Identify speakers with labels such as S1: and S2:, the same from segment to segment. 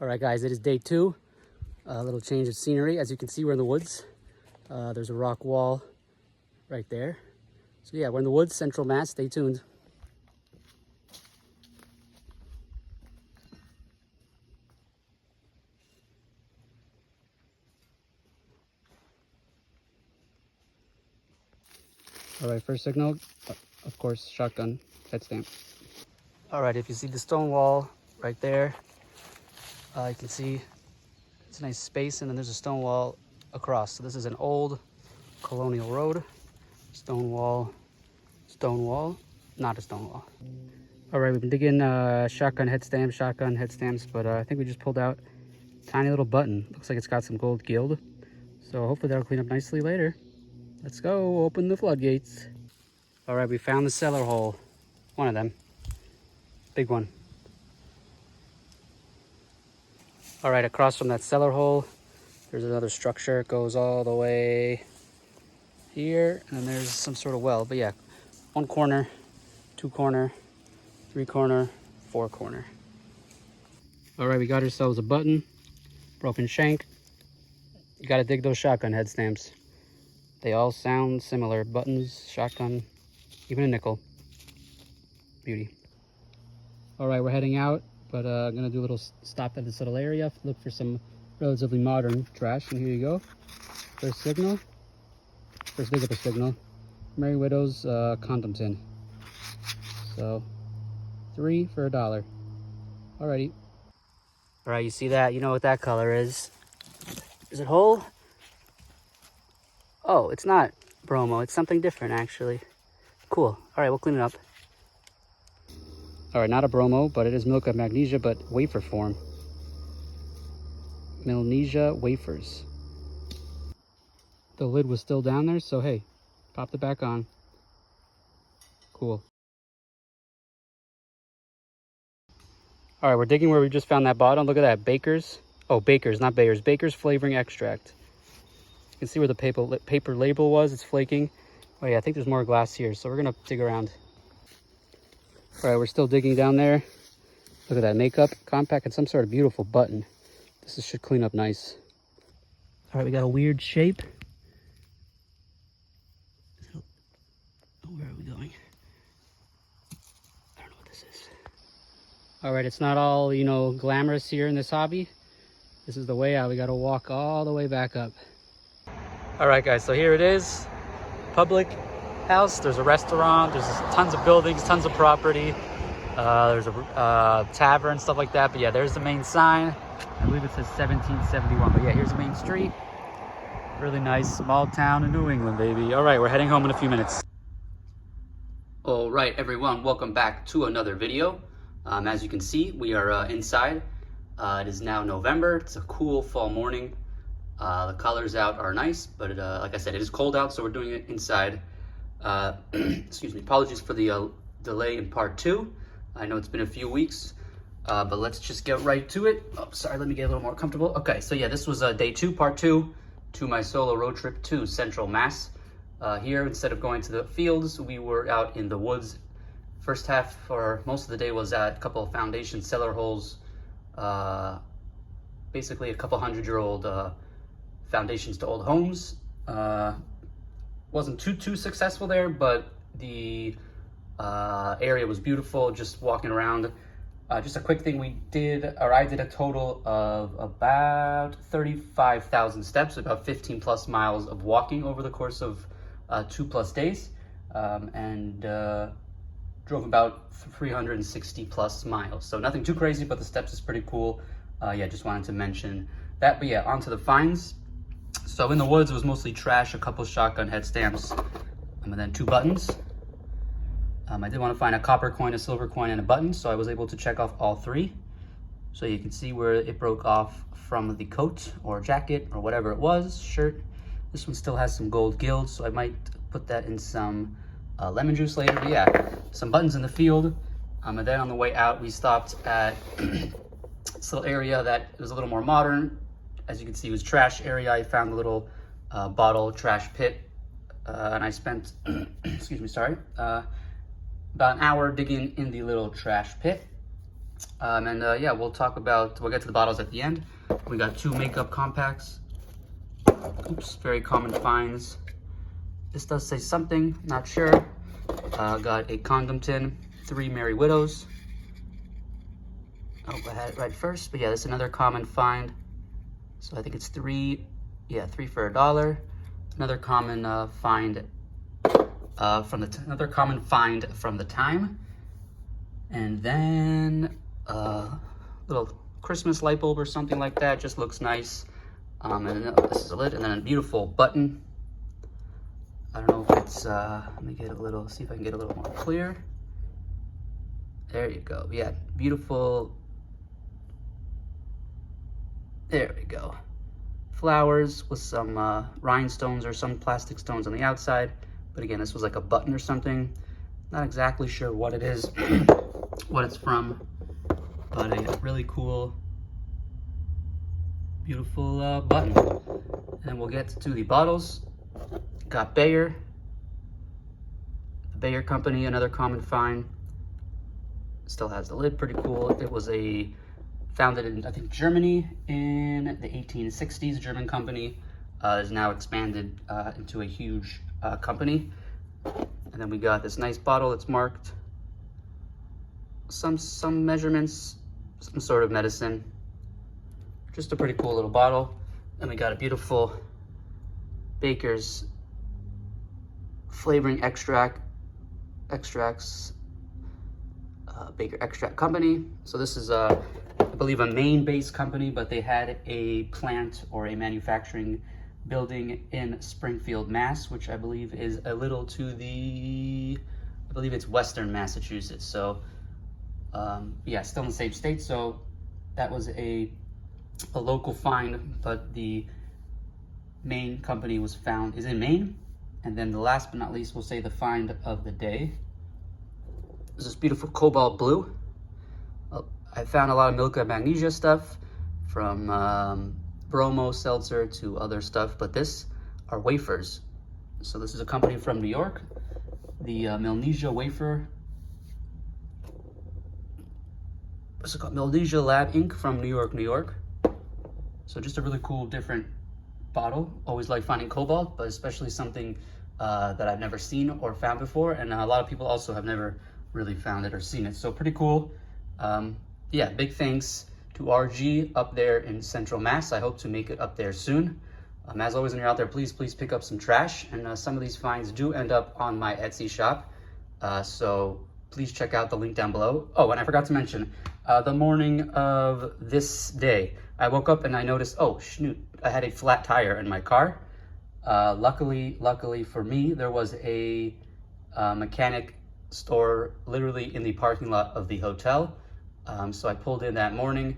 S1: All right, guys, it is day two. A little change of scenery. As you can see, we're in the woods. There's a rock wall right there. So yeah, we're in the woods, Central Mass. Stay tuned. All right, first signal, of course, shotgun head stamp. All right, if you see the stone wall right there, you can see it's a nice space, and then there's a stone wall across. So this is an old colonial road. Stone wall, not a stone wall. All right, we've been digging shotgun head stamps, but I think we just pulled out a tiny little button. Looks like it's got some gold gild. So hopefully that'll clean up nicely later. Let's go, open the floodgates. All right, we found the cellar hole. One of them, big one. All right, across from that cellar hole, there's another structure. It goes all the way here, and then there's some sort of well. But yeah, one corner, two corner, three corner, four corner. All right, we got ourselves a button, broken shank. You gotta dig those shotgun head stamps. They all sound similar. Buttons, shotgun, even a nickel. Beauty. All right, we're heading out, but I'm gonna do a little stop at this little area, look for some relatively modern trash, and here you go. First signal, first dig up a signal. Merry Widow's condom tin. So, 3 for $1. Alrighty. All right, you see that? You know what that color is. Is it whole? Oh, it's not bromo. It's something different, actually. Cool. All right, we'll clean it up. All right, not a bromo, but it is milk of magnesia, but wafer form. Magnesia wafers. The lid was still down there, so hey, popped it back on. Cool. All right, we're digging where we just found that bottle. Look at that, Baker's. Oh, Baker's, not Bayer's. Baker's flavoring extract. You can see where the paper label was. It's flaking. Oh yeah, I think there's more glass here, so we're gonna dig around. All right, we're still digging down there. Look at that, makeup, compact, and some sort of beautiful button. This should clean up nice. All right, we got a weird shape. Where are we going? I don't know what this is. All right, it's not all, you know, glamorous here in this hobby. This is the way out. We got to walk all the way back up. All right, guys, so here it is. Public house. There's a restaurant. There's tons of buildings, tons of property. There's a tavern, stuff like that. But yeah, there's the main sign. I believe it says 1771. But yeah, here's the main street. Really nice small town in New England, baby. All right, we're heading home in a few minutes. All right, everyone, welcome back to another video. As you can see, we are inside. It is now November. It's a cool fall morning. The colors out are nice, but like I said, it is cold out, so we're doing it inside. Excuse me, apologies for the delay in part 2. I know it's been a few weeks, but let's just get right to it. Oh, sorry, let me get a little more comfortable. Okay, so yeah, this was day 2, part 2 to my solo road trip to Central Mass. Here, instead of going to the fields, we were out in the woods. First half, or most of the day, was at a couple of foundation cellar holes. Basically a couple 100-year-old foundations to old homes. Wasn't too successful there, but the area was beautiful. Just walking around. Just a quick thing, I did a total of about 35,000 steps, about 15 plus miles of walking over the course of 2+ days, and drove about 360 plus miles. So nothing too crazy, but the steps is pretty cool. Yeah, just wanted to mention that. But yeah, onto the finds. So in the woods, it was mostly trash, a couple shotgun head stamps, and then 2 buttons. I did want to find a copper coin, a silver coin, and a button, so I was able to check off all 3. So you can see where it broke off from the coat or jacket or whatever it was, shirt. This one still has some gold gild, so I might put that in some lemon juice later. But yeah, some buttons in the field. And then on the way out, we stopped at this little area that was a little more modern. As you can see, it was trash area. I found a little bottle trash pit, and I spent, excuse me, sorry, about an hour digging in the little trash pit. Yeah, we'll get to the bottles at the end. We got 2 makeup compacts. Oops, very common finds. This does say something, not sure. Got a condom tin, 3 Merry Widows. Oh, I had it right first, but yeah, this is another common find. So I think it's 3 for $1. Another common find from the time. And then little Christmas light bulb or something like that, just looks nice. And then this is a lid, and then a beautiful button. I don't know if it's, let me get a little, see if I can get a little more clear. There you go. Yeah, beautiful. There we go. Flowers with some rhinestones or some plastic stones on the outside. But again, this was like a button or something. Not exactly sure what it is, what it's from, but a really cool, beautiful button. And we'll get to the bottles. Got Bayer, the Bayer company, another common find. Still has the lid, pretty cool. It was founded in, I think, Germany in the 1860s. German company is now expanded into a huge company. And then we got this nice bottle that's marked some measurements, some sort of medicine. Just a pretty cool little bottle. And we got a beautiful Baker's flavoring extracts, Baker Extract Company. So this is I believe a Maine-based company, but they had a plant or a manufacturing building in Springfield, Mass, which I believe is a little to the, I believe it's Western Massachusetts. So yeah, still in the same state. So that was a local find, but the main company is in Maine. And then the last but not least, we'll say the find of the day is this beautiful cobalt blue. I found a lot of Milka Magnesia stuff, from bromo seltzer to other stuff, but this are wafers. So this is a company from New York, the Melnesia Wafer. What's it called? Melnesia Lab Inc. from New York, New York. So just a really cool, different bottle. Always like finding cobalt, but especially something that I've never seen or found before, and a lot of people also have never really found it or seen it. So pretty cool. Yeah, big thanks to RG up there in Central Mass. I hope to make it up there soon. As always, when you're out there, please pick up some trash, and some of these finds do end up on my Etsy shop. So please check out the link down below. Oh, and I forgot to mention, the morning of this day, I woke up and I noticed, oh, shoot, I had a flat tire in my car. Luckily for me, there was a mechanic store literally in the parking lot of the hotel. So I pulled in that morning.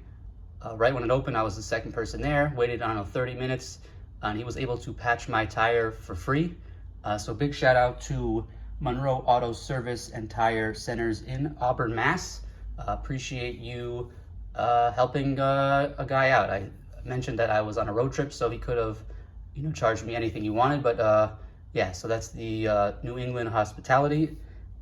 S1: Right when it opened, I was the second person there, waited, I don't know, 30 minutes, and he was able to patch my tire for free. So big shout out to Monroe Auto Service and Tire Centers in Auburn, Mass. Appreciate you helping a guy out. I mentioned that I was on a road trip, so he could have, charged me anything he wanted, but yeah, so that's the New England hospitality.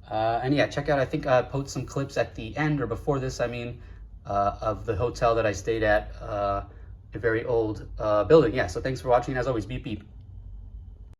S1: And yeah, check out, I think I post some clips at the end, or before this, I mean, of the hotel that I stayed at, a very old building. Yeah, so thanks for watching. As always, beep beep.